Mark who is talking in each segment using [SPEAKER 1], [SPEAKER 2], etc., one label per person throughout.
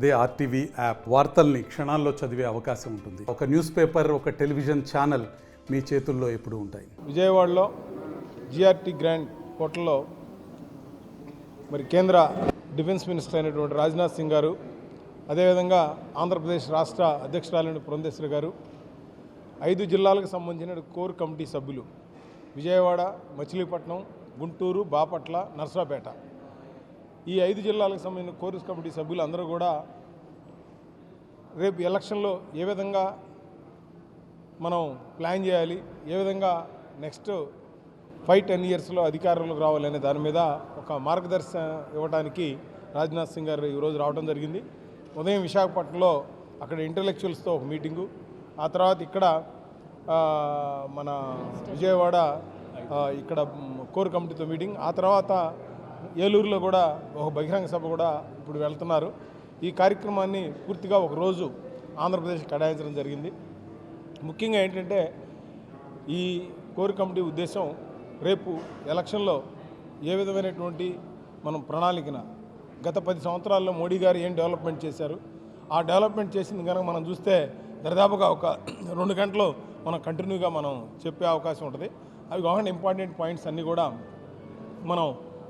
[SPEAKER 1] అదే RTV app వార్తల్ని క్షణాల్లో చదివే అవకాశం ఉంటుంది. ఒక న్యూస్ పేపర్, ఒక టెలివిజన్ ఛానల్ మీ చేతుల్లో ఎప్పుడూ ఉంటాయి.
[SPEAKER 2] విజయవాడలో జిఆర్టీ గ్రాండ్ హోటల్లో మరి కేంద్ర డిఫెన్స్ మినిస్టర్ అయినటువంటి రాజ్నాథ్ సింగ్ గారు, అదేవిధంగా ఆంధ్రప్రదేశ్ రాష్ట్ర అధ్యక్షురాలైన పురంధేశ్వరి గారు, 5 జిల్లాలకు సంబంధించిన కోర్ కమిటీ సభ్యులు విజయవాడ, మచిలీపట్నం, గుంటూరు, బాపట్ల, నర్సాపేట ఈ 5 జిల్లాలకు సంబంధించిన కోర్ కమిటీ సభ్యులు అందరూ కూడా రేపు ఎలక్షన్లో ఏ విధంగా మనం ప్లాన్ చేయాలి, ఏ విధంగా నెక్స్ట్ 5-10 ఇయర్స్లో అధికారంలోకి రావాలనే దాని మీద ఒక మార్గదర్శనం ఇవ్వడానికి రాజ్నాథ్ సింగ్ గారు ఈరోజు రావడం జరిగింది. ఉదయం విశాఖపట్నంలో అక్కడ ఇంటలెక్చువల్స్తో ఒక మీటింగు, ఆ తర్వాత ఇక్కడ మన విజయవాడ ఇక్కడ కోర్ కమిటీతో మీటింగ్, ఆ తర్వాత ఏలూరులో కూడా ఒక బహిరంగ సభ కూడా ఇప్పుడు వెళ్తున్నారు. ఈ కార్యక్రమాన్ని పూర్తిగా ఒక రోజు ఆంధ్రప్రదేశ్ కేటాయించడం జరిగింది. ముఖ్యంగా ఏంటంటే ఈ కోర్ కమిటీ ఉద్దేశం రేపు ఎలక్షన్లో ఏ విధమైనటువంటి మనం ప్రణాళికన గత 10 సంవత్సరాల్లో మోడీ గారు ఏం డెవలప్మెంట్ చేశారు, ఆ డెవలప్మెంట్ చేసింది కనుక మనం చూస్తే దరిదాపుగా ఒక 2 గంటలు మనం కంటిన్యూగా మనం చెప్పే అవకాశం ఉంటుంది. అవి కాకుండా ఇంపార్టెంట్ పాయింట్స్ అన్నీ కూడా మనం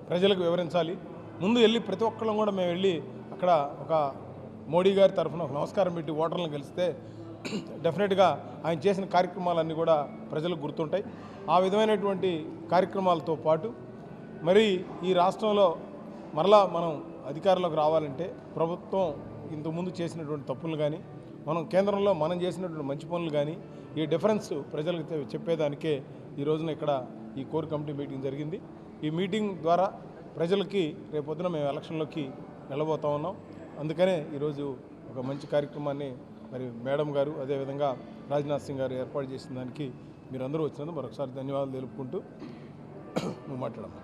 [SPEAKER 2] ప్రజలకు వివరించాలి. ముందు వెళ్ళి ప్రతి ఒక్కళ్ళం కూడా మేము వెళ్ళి అక్కడ ఒక మోడీ గారి తరఫున ఒక నమస్కారం పెట్టి ఓటర్లను కలిస్తే డెఫినెట్గా ఆయన చేసిన కార్యక్రమాలన్నీ కూడా ప్రజలకు గుర్తుంటాయి. ఆ విధమైనటువంటి కార్యక్రమాలతో పాటు మరి ఈ రాష్ట్రంలో మరలా మనం అధికారంలోకి రావాలంటే ప్రభుత్వం ఇంతకుముందు చేసినటువంటి తప్పులు కానీ, మనం కేంద్రంలో మనం చేసినటువంటి మంచి పనులు కానీ, ఈ డిఫరెన్స్ ప్రజలకు చెప్పేదానికే ఈ రోజున ఇక్కడ ఈ కోర్ కమిటీ మీటింగ్ జరిగింది. ఈ మీటింగ్ ద్వారా ప్రజలకి రేపొద్దున మేము ఎలక్షన్లోకి వెళ్ళబోతా ఉన్నాం. అందుకనే ఈరోజు ఒక మంచి కార్యక్రమాన్ని మరి మేడం గారు, అదేవిధంగా రాజ్నాథ్ సింగ్ గారు ఏర్పాటు చేసిన దానికి మీరందరూ వచ్చినందుకు మరొకసారి ధన్యవాదాలు తెలుపుకుంటూ నువ్వు మాట్లాడమ్మా.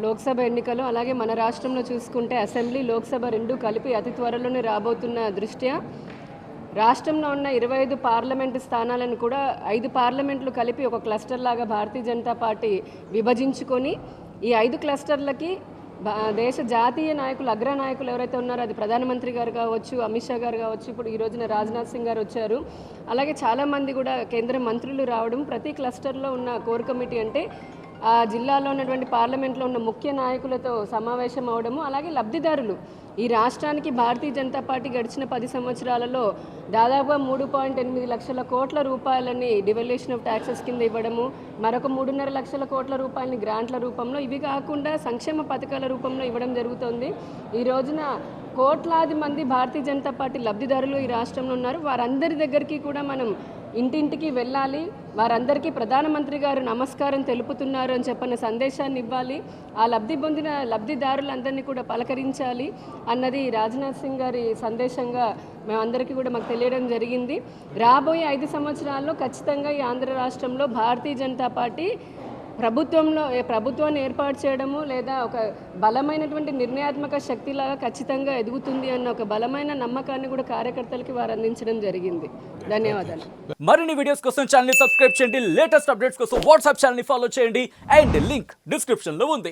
[SPEAKER 3] లోక్సభ ఎన్నికలు అలాగే మన రాష్ట్రంలో చూసుకుంటే అసెంబ్లీ, లోక్సభ రెండు కలిపి అతి త్వరలోనే రాబోతున్న దృష్ట్యా రాష్ట్రంలో ఉన్న 25 పార్లమెంటు స్థానాలను కూడా 5 పార్లమెంట్లు కలిపి ఒక క్లస్టర్ లాగా భారతీయ జనతా పార్టీ విభజించుకొని ఈ 5 క్లస్టర్లకి దేశ జాతీయ నాయకులు, అగ్రనాయకులు ఎవరైతే ఉన్నారో అది ప్రధానమంత్రి గారు కావచ్చు, అమిత్ షా గారు కావచ్చు, ఇప్పుడు ఈ రోజున రాజ్నాథ్ సింగ్ గారు వచ్చారు, అలాగే చాలామంది కూడా కేంద్ర మంత్రులు రావడం, ప్రతి క్లస్టర్లో ఉన్న కోర్ కమిటీ అంటే ఆ జిల్లాలో ఉన్నటువంటి పార్లమెంట్లో ఉన్న ముఖ్య నాయకులతో సమావేశం అవడము, అలాగే లబ్ధిదారులు ఈ రాష్ట్రానికి భారతీయ జనతా పార్టీ గడిచిన 10 సంవత్సరాలలో దాదాపుగా 3.8 లక్షల కోట్ల రూపాయలని డివల్యూషన్ ఆఫ్ ట్యాక్సెస్ కింద ఇవ్వడము, మరొక 3.5 లక్షల కోట్ల రూపాయలని గ్రాంట్ల రూపంలో, ఇవి కాకుండా సంక్షేమ పథకాల రూపంలో ఇవ్వడం జరుగుతోంది. ఈ రోజున కోట్లాది మంది భారతీయ జనతా పార్టీ లబ్ధిదారులు ఈ రాష్ట్రంలో ఉన్నారు. వారందరి దగ్గరికి కూడా మనం ఇంటింటికి వెళ్ళాలి, వారందరికీ ప్రధానమంత్రి గారు నమస్కారం తెలుపుతున్నారు అని చెప్పిన సందేశాన్ని ఇవ్వాలి, ఆ లబ్ధి పొందిన లబ్ధిదారులందరినీ కూడా పలకరించాలి అన్నది రాజ్నాథ్ సింగ్ గారి సందేశంగా మేమందరికీ కూడా మాకు తెలియడం జరిగింది. రాబోయే 5 సంవత్సరాల్లో ఖచ్చితంగా ఈ ఆంధ్ర రాష్ట్రంలో భారతీయ జనతా పార్టీ ప్రభుత్వాన్ని ఏర్పాటు చేయడము లేదా ఒక బలమైనటువంటి నిర్ణయాత్మక శక్తిలాగా ఖచ్చితంగా ఎదుగుతుంది అన్న ఒక బలమైన నమ్మకాన్ని కూడా కార్యకర్తలకి వారు అందించడం జరిగింది. ధన్యవాదాలు.
[SPEAKER 4] మరిన్ని వీడియోస్ కోసం ఛానల్ ని సబ్స్క్రైబ్ చేయండి, లేటెస్ట్ అప్డేట్స్ కోసం వాట్సాప్ ఛానల్ ని ఫాలో చేయండి అండ్ లింక్ డిస్క్రిప్షన్ లో ఉంది.